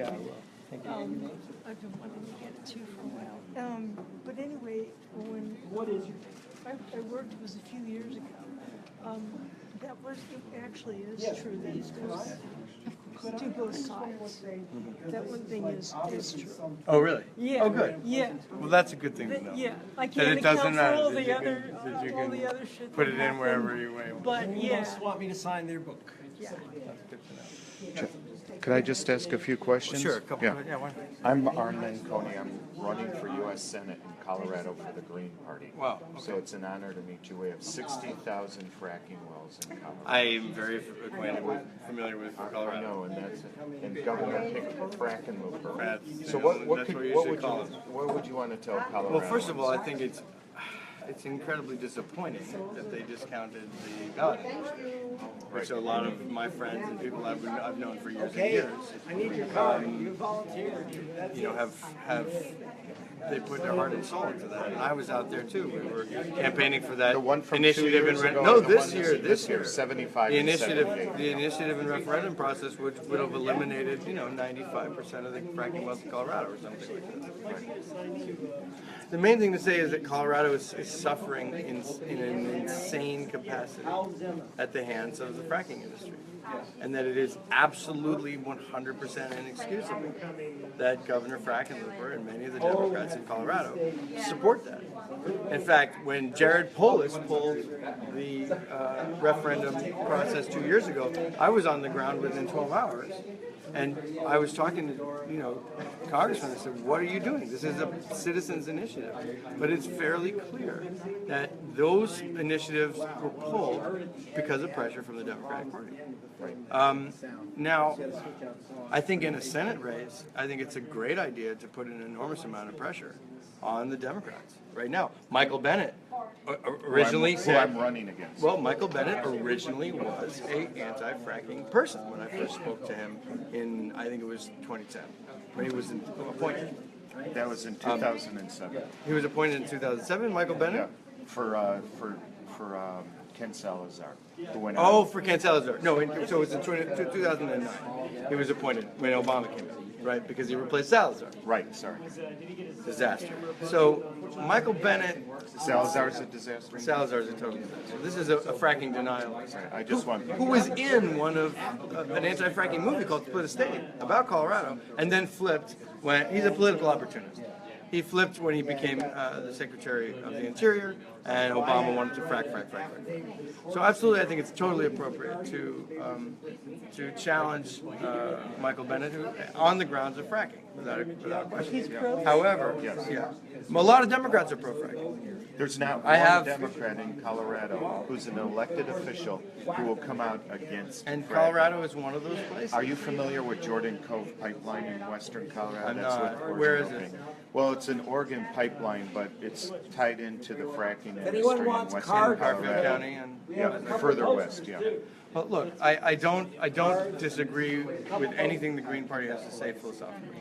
Yeah, I will. Thank you. I've been wanting to get it too for a while. But anyway, when I worked, it was a few years ago. That was, it actually is true these days. To both sides. That one thing is true. Oh, really? Yeah. Oh, good. Yeah. Well, that's a good thing to know. Yeah. I That can't it doesn't account for matter all that the you other, can- that you all can the other shit. Put that it in happened. wherever you want. But yeah. Want me to sign their book? Yeah. That's good to know. Could I just ask a few questions? Sure, a couple. Yeah. Yeah, why not? I'm Armin Coney. I'm running for U.S. Senate in Colorado for the Green Party. Wow. So it's an honor to meet you. We have 60,000 fracking wells in Colorado. I am very familiar with I Colorado. know, and Governor picked fracking looper. That's- So what that's could what you what should would call you it. what would you want to tell Colorado? Well, first of all, I think it's incredibly disappointing that they discounted the ballot initiative, which a lot of my friends and people I've known for years and years, I need your card. You volunteered. That's you know, have they put their heart and soul into that. And I was out there too. We were campaigning for that The one from 2 initiative years and ago no, and the this one year, this year, 75 the and initiative, 78. the initiative and referendum process would have eliminated, 95% of the fracking wells in Colorado or something like that. The main thing to say is that Colorado is suffering in an insane capacity at the hands of the fracking industry, and that it is absolutely 100% inexcusable that Governor Frackenlooper and many of the Democrats in Colorado support that. In fact, when Jared Polis pulled the referendum process 2 years ago, I was on the ground within 12 hours. And I was talking to, congressmen. I said, "What are you doing? This is a citizens' initiative." But it's fairly clear that those initiatives were pulled because of pressure from the Democratic Party. Now, I think in a Senate race, I think it's a great idea to put an enormous amount of pressure on the Democrats. Right now, Michael Bennett originally who said, I'm running against. well, Michael Bennett originally was an anti-fracking person when I first spoke to him in, I think it was 2010, when he was appointed. That was in 2007. He was appointed in 2007, Michael Bennett? Yeah, for Ken Salazar, who went Oh, out. for Ken Salazar. No, so it was in 2009. He was appointed when Obama came in, right? Because he replaced Salazar. Right, sorry. Disaster. So Michael Bennett, Salazar's a disaster. Salazar's a total disaster. This is a fracking denial. I just want. Who was in one of an anti-fracking movie called Split a State about Colorado, and then flipped when he's a political opportunist. He flipped when he became the Secretary of the Interior, and Obama wanted to frack. So absolutely, I think it's totally appropriate to challenge Michael Bennett on the grounds of fracking, without question. However, yeah, a lot of Democrats are pro-fracking. There's not I one have- Democrat in Colorado who's an elected official who will come out against. And fracking. Colorado is one of those places. Are you familiar with Jordan Cove Pipeline in western Colorado? I'm That's not. what Where is Oregon it? Open. Well, it's an Oregon pipeline, but it's tied into the fracking industry anyone in wants western cards? Garfield Colorado. County and Yeah, further west, yeah. Well, look, I don't disagree with anything the Green Party has to say philosophically.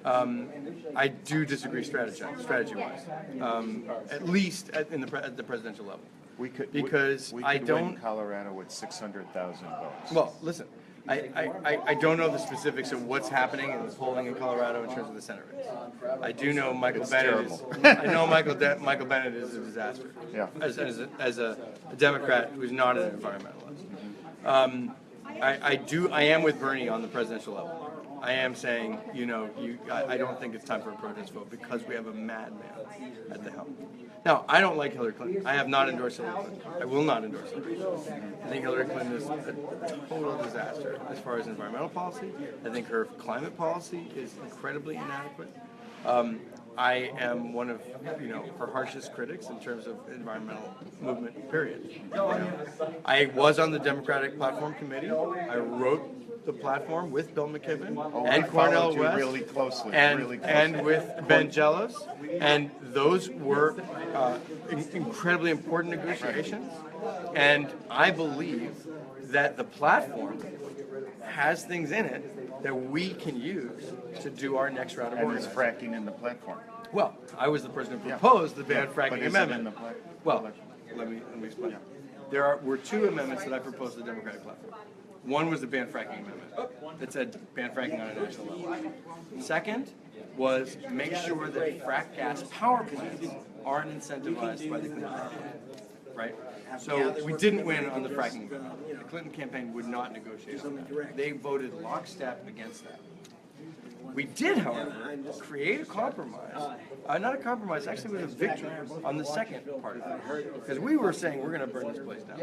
I do disagree strategy-wise, at least at the presidential level. Because we I could don't. win Colorado with 600,000 votes. Well, listen, I don't know the specifics of what's happening in the polling in Colorado in terms of the Senate race. I do know Michael It's Bennett is. terrible. I know Michael Bennett is a disaster. Yeah. As a Democrat who's not an environmentalist. I am with Bernie on the presidential level. I am saying, I don't think it's time for a protest vote because we have a madman at the helm. Now, I don't like Hillary Clinton. I have not endorsed Hillary Clinton. I will not endorse Hillary Clinton. I think Hillary Clinton is a total disaster as far as environmental policy. I think her climate policy is incredibly inadequate. I am one of, her harshest critics in terms of environmental movement, period. I was on the Democratic Platform Committee. I wrote the platform with Bill McKibben and I Cornel followed you West really closely, and, really closely. and with Ben Jealous, and those were incredibly important negotiations. And I believe that the platform has things in it that we can use to do our next round of And there's organizing. fracking in the platform. Well, I was the person who proposed the ban But fracking is it amendment. in the Well, let me explain. There were two amendments that I proposed to the Democratic platform. One was the ban fracking amendment that said ban fracking on a national level. Second was make sure that frack gas power plants aren't incentivized by the Clinton campaign, right? So we didn't win on the fracking amendment. The Clinton campaign would not negotiate on that. They voted lockstep against that. We did, however, create a compromise. Not a compromise, actually it was a victory on the second part of it. Because we were saying, we're going to burn this place down.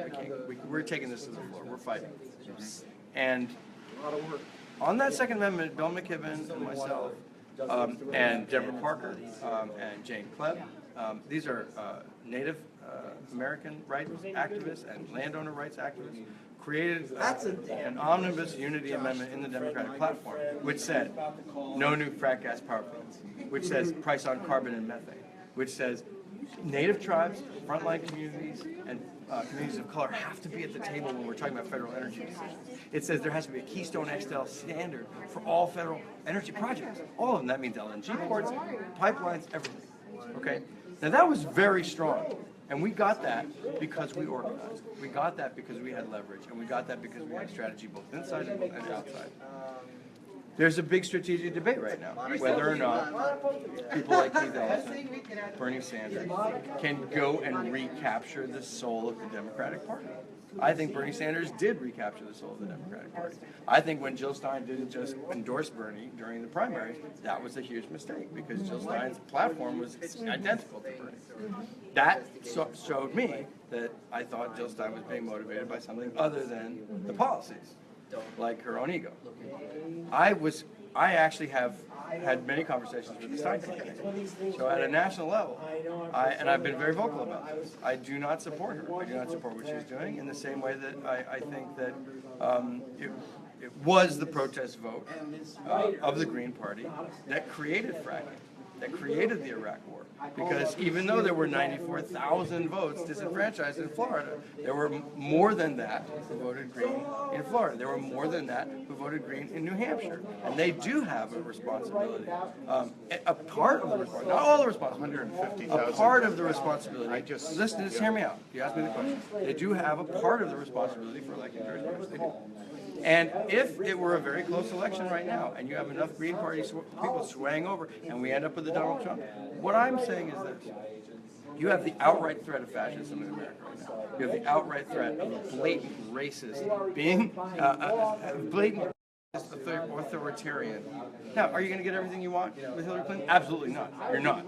We're taking this to the floor. We're fighting. And on that Second Amendment, Bill McKibben and myself, and Deborah Parker, and Jane Klebb, these are Native American rights activists and landowner rights activists, created an omnibus unity amendment in the Democratic platform, which said no new frack gas power plants, which says price on carbon and methane, which says Native tribes, frontline communities, and communities of color have to be at the table when we're talking about federal energy decisions. It says there has to be a Keystone XL standard for all federal energy projects. All of them. That means LNG ports, pipelines, everything. Okay? Now that was very strong. And we got that because we organized. We got that because we had leverage. And we got that because we had strategy both inside and outside. There's a big strategic debate right now, whether or not people like Keith Ellison, Bernie Sanders, can go and recapture the soul of the Democratic Party. I think Bernie Sanders did recapture the soul of the Democratic Party. I think when Jill Stein didn't just endorse Bernie during the primaries, that was a huge mistake because Jill Stein's platform was identical to Bernie. That showed me that I thought Jill Stein was being motivated by something other than the policies, like her own ego. I actually have had many conversations with the Stein campaign. So at a national level, and I've been very vocal about this, I do not support her. I do not support what she's doing in the same way that I think that it was the protest vote of the Green Party that created fracking, that created the Iraq War. Because even though there were 94,000 votes disenfranchised in Florida, there were more than that who voted Green in Florida. There were more than that who voted Green in New Hampshire. And they do have a responsibility. A part of the responsibility, not all the responsibility, a part of the responsibility. Listen, just hear me out. You asked me the question. They do have a part of the responsibility for electing jurisdictions. They do. And if it were a very close election right now, and you have enough Green Party people swaying over, and we end up with the Donald Trump, what I'm saying is this. You have the outright threat of fascism in America right now. You have the outright threat of a blatant racist being, blatant authoritarian. Now, are you going to get everything you want with Hillary Clinton? Absolutely not. You're not.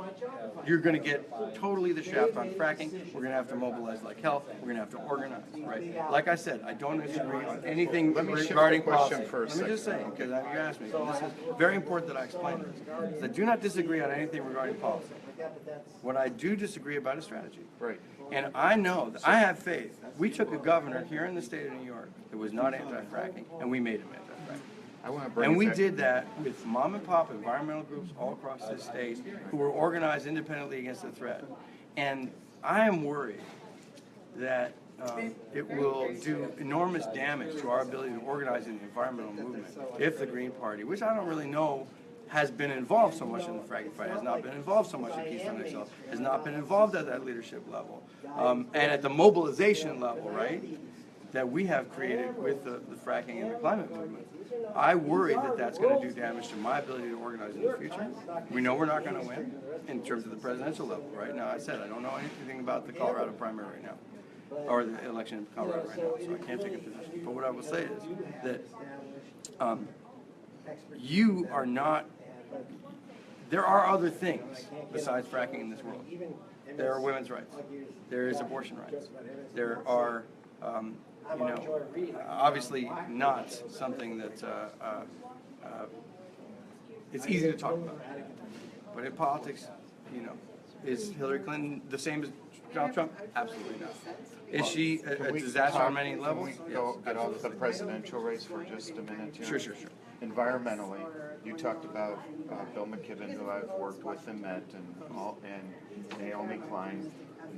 You're going to get totally the shaft on fracking. We're going to have to mobilize like hell. We're going to have to organize, right? Like I said, I don't disagree on anything regarding policy. Let me just say, because you asked me, and this is very important that I explain this. I do not disagree on anything regarding policy. What I do disagree about is strategy. Right. And I know, that I have faith. We took a governor here in the state of New York that was not anti-fracking, and we made him anti-fracking. And we did that with mom and pop environmental groups all across this state who were organized independently against the threat. And I am worried that it will do enormous damage to our ability to organize in the environmental movement if the Green Party, which I don't really know has been involved so much in the fracking fight, has not been involved so much in Keystone XL, has not been involved at that leadership level, and at the mobilization level, right, that we have created with the fracking and the climate movement. I worry that that's going to do damage to my ability to organize in the future. We know we're not going to win in terms of the presidential level right now. I said I don't know anything about the Colorado primary right now, or the election in Colorado right now, so I can't take a position. But what I will say is that you are not, there are other things besides fracking in this world. There are women's rights. There is abortion rights. There are you know, obviously not something that it's easy to talk about. But in politics, you know, is Hillary Clinton the same as Donald Trump? Absolutely not. Is she a disaster on many levels? Can we get off the presidential race for just a minute here? Sure. Environmentally, you talked about Bill McKibben, who I've worked with and met, and Naomi Klein.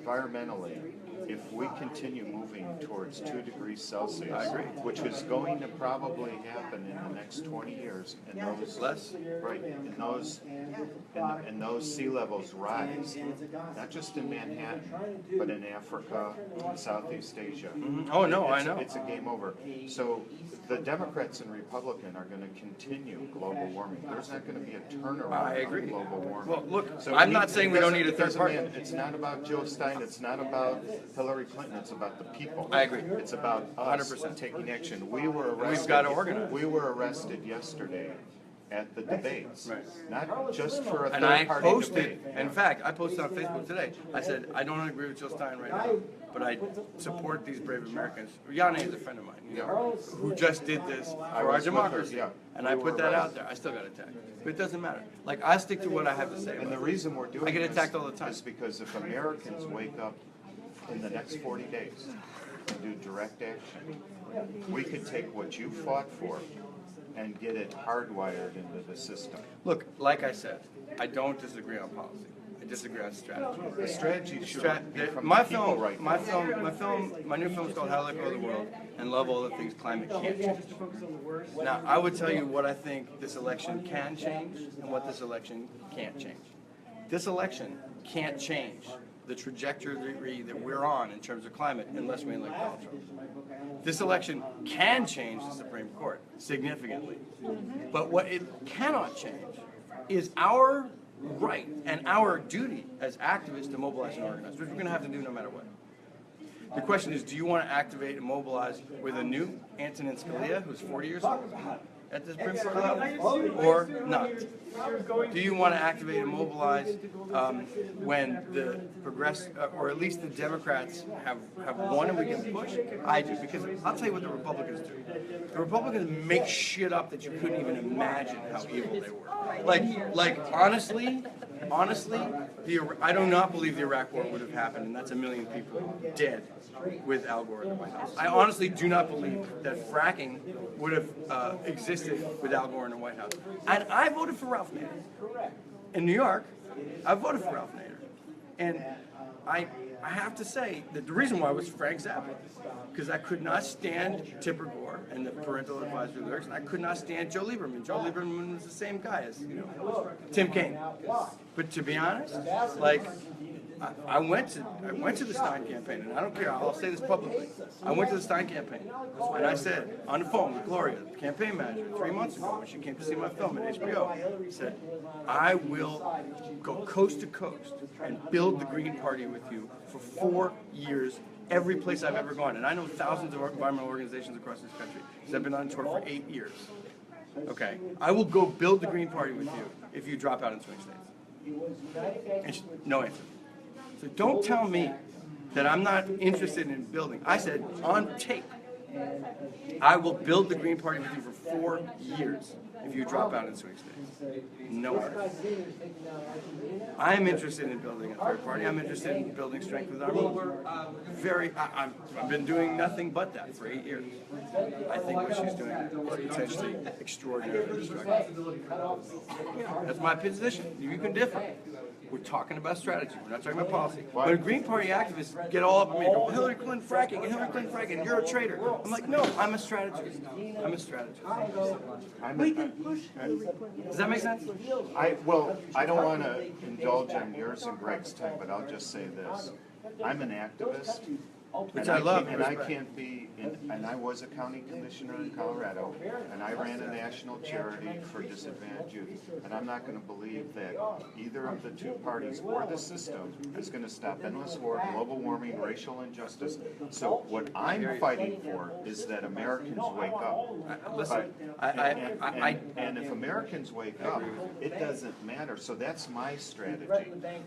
Environmentally, if we continue moving towards 2 degrees Celsius, I agree. which is going to probably happen in the next 20 years, and those Less? right, and those sea levels rise, not just in Manhattan, but in Africa, in Southeast Asia. Oh, no, I It's- know. It's a game over. So the Democrats and Republicans are going to continue global warming. There's not going to be a turnaround I agree. on global warming. Well, look, So I'm not saying we don't need a it third doesn't party. mean- It's not about Joe Stein. It's not about Hillary Clinton. It's about the people. I agree. It's about us 100%. taking action. We were arrested. We've got to organize. We were arrested yesterday at the debates, Right. not just for a And I third-party posted, debate. in fact, I posted on Facebook today, I said, I don't agree with Jill Stein right now, but I support these brave Americans. Yanni is a friend of mine, you know, who just did this for our was with her, democracy. yeah. And I We were put that out arrested. there, I still got attacked. But it doesn't matter. Like, I stick to what I have to say And the about it. reason we're doing I get this attacked all the time. is because if Americans wake up in the next 40 days and do direct action, we could take what you fought for and get it hardwired into the system. Look, like I said, I don't disagree on policy. I disagree on strategy. The strategy should be from My the people film, right my now. film, my new film is called How to Let Go of the World and Love All the Things Climate Can't Change. Now, I would tell you what I think this election can change and what this election can't change. This election can't change the trajectory that we're on in terms of climate unless we elect Donald Trump. This election can change the Supreme Court significantly. But what it cannot change is our right and our duty as activists to mobilize and organize, which we're going to have to do no matter what. The question is, do you want to activate and mobilize with a new Antonin Scalia, who's 40 years old, at the Supreme Court level, or not? Do you want to activate and mobilize when the or at least the Democrats have won and we can push? I do, because I'll tell you what the Republicans do. The Republicans make shit up that you couldn't even imagine how evil they were. Like honestly, I do not believe the Iraq War would have happened, and that's 1 million people dead with Al Gore in the White House. I honestly do not believe that fracking would have existed with Al Gore in the White House. And I voted for Ralph Nader. In New York, I voted for Ralph Nader. And I have to say that the reason why was Frank Zappa. Because I could not stand Tipper Gore and the parental advisory lyrics, and I could not stand Joe Lieberman. Joe Lieberman was the same guy as, Tim Kaine. But to be honest, like, I went to the Stein campaign, and I don't care, I'll say this publicly. I went to the Stein campaign, and I said, on the phone with Gloria, the campaign manager, 3 months ago, when she came to see my film at HBO, I said, I will go coast to coast and build the Green Party with you for 4 years, every place I've ever gone. And I know thousands of environmental organizations across this country, because I've been on tour for 8 years. Okay, I will go build the Green Party with you if you drop out in swing states. And no answer. So don't tell me that I'm not interested in building. I said on tape, I will build the Green Party with you for 4 years if you drop out in swing states. No answer. I'm interested in building a third party. I'm interested in building strength with our movement. I've been doing nothing but that for 8 years. I think what she's doing is potentially extraordinarily destructive. That's my position. You can differ. We're talking about strategy. We're not talking about policy. When Green Party activists get all up and go, Hillary Clinton fracking, and Hillary Clinton fracking, you're a traitor. I'm like, no, I'm a strategist. I'm a strategist. We can push Hillary Clinton. Does that make sense? I don't want to indulge on yours and Greg's time, but I'll just say this. I'm an activist. Which I love. And I can't be, and I was a county commissioner in Colorado, and I ran a national charity for disadvantaged youth. And I'm not going to believe that either of the two parties or the system is going to stop endless war, global warming, racial injustice. So what I'm fighting for is that Americans wake up. Listen, And if Americans wake up, it doesn't matter. So that's my strategy.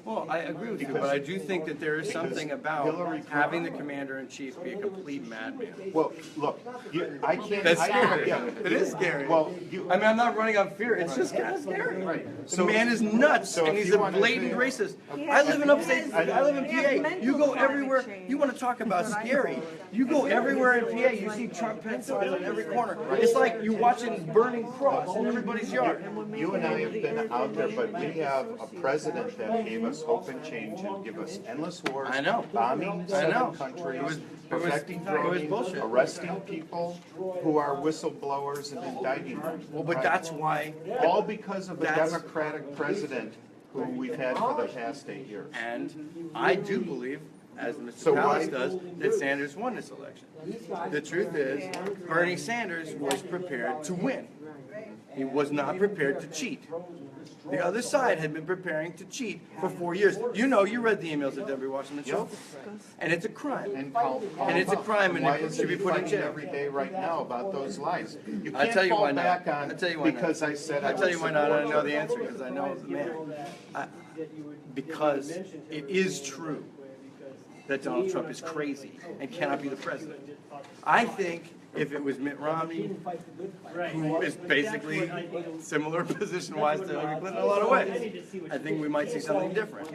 well, I agree with you, but I do think that there is something about Hillary having the community commander-in-chief be a complete madman. Well, look, I can't. That's I- scary. yeah. It is scary. Well, I mean, I'm not running on fear. It's just kind of scary. Right. The man is nuts, so and if he's you a wanna blatant say- racist. He I has- live in he upstate. has- I live in he has PA. You go mental everywhere. climate You want to talk about That's what I scary? call it. You go everywhere in PA. You see Trump pencils on every corner. It's like you're watching burning cross in everybody's yard. You and I have been out there, but we have a president that gave us hope and change and give us endless wars. I know. Bombing I know. 7 countries, It was perfecting bullshit. drugs, arresting people who are whistleblowers and indicting them. Well, but that's why. All because of a That's- Democratic president who we've had for the past 8 years. And I do believe, as Mr. So Palace why- does, that Sanders won this election. The truth is, Bernie Sanders was prepared to win. He was not prepared to cheat. The other side had been preparing to cheat for 4 years. You know, you read the emails of Debbie Washington show, and it's a crime. And it's a crime, and why it is should be put in fighting jail. every day right now about those lies? You I'll can't tell you fall why not. back on I'll tell you why not. because I said I I'll tell you would why not. I support know the you. answer because I know the man. Because it is true that Donald Trump is crazy and cannot be the president. I think if it was Mitt Romney, who is basically similar position-wise to Hillary Clinton in a lot of ways, I think we might see something different.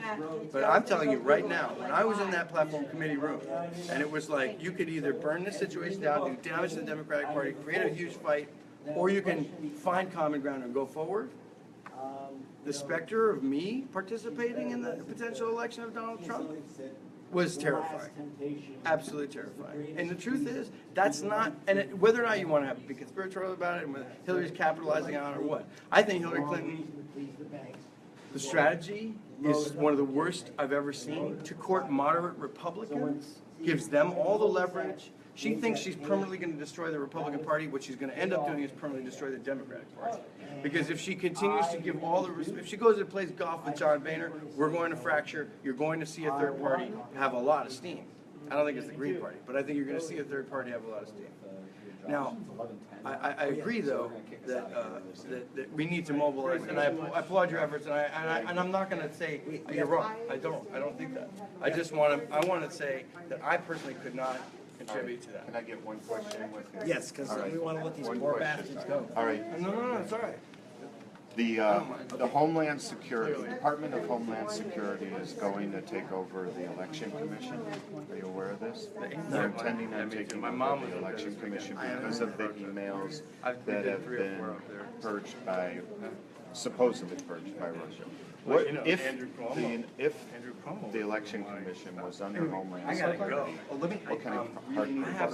But I'm telling you right now, when I was in that platform committee room, and it was like, you could either burn this situation down, do damage to the Democratic Party, create a huge fight, or you can find common ground and go forward. The specter of me participating in the potential election of Donald Trump was terrifying. Absolutely terrifying. And the truth is, that's not, and whether or not you want to be conspiratorial about it, and whether Hillary's capitalizing on it or what, I think Hillary Clinton, the strategy is one of the worst I've ever seen. To court moderate Republicans, gives them all the leverage. She thinks she's permanently going to destroy the Republican Party. What she's going to end up doing is permanently destroy the Democratic Party. Because if she continues to give all the, if she goes and plays golf with John Boehner, we're going to fracture. You're going to see a third party have a lot of steam. I don't think it's the Green Party, but I think you're going to see a third party have a lot of steam. Now, I agree though that we need to mobilize, and I applaud your efforts, and I'm not going to say you're wrong. I don't think that. I just want to say that I personally could not contribute to that. Can I get one question with you? Yes, because All right. we want to let these One poor question. bastards go. All right. No, it's all right. The Homeland Security, Department of Homeland Security is going to take over the Election Commission. Are you aware of this? They're intending on taking My over mom the was Election Commission I because of the emails that have three or been four up there. purged by, supposedly purged by Russia. Well, What you know, if Andrew Cuomo- Andrew Cuomo the was Election why- Commission was under Homeland I gotta Security? go. Oh, let me. What kind of pardon? I have.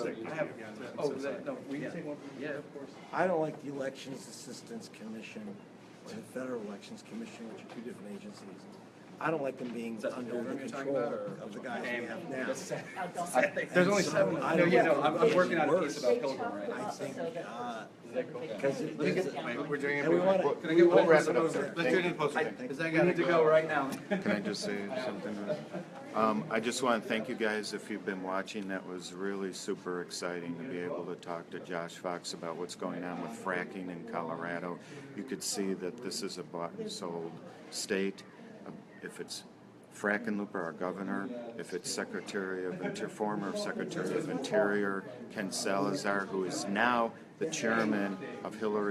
Oh, no. We can take one. Yeah, of course. I don't like the Elections Assistance Commission or the Federal Elections Commission, which are two different agencies. I don't like them being under the control of the guys we have now. There's only seven. I don't know. I'm working on a Worse. piece about Pilgrim right I now. think, because We're doing it. and we want We'll- to. We'll wrap it up there. Let's do it in the post. Because I We gotta need to go right now. Can I just say something? I just want to thank you guys if you've been watching. That was really super exciting to be able to talk to Josh Fox about what's going on with fracking in Colorado. You could see that this is a bought and sold state. If it's Frackenlooper, our governor, if it's former Secretary of Interior Ken Salazar, who is now the chairman of Hillary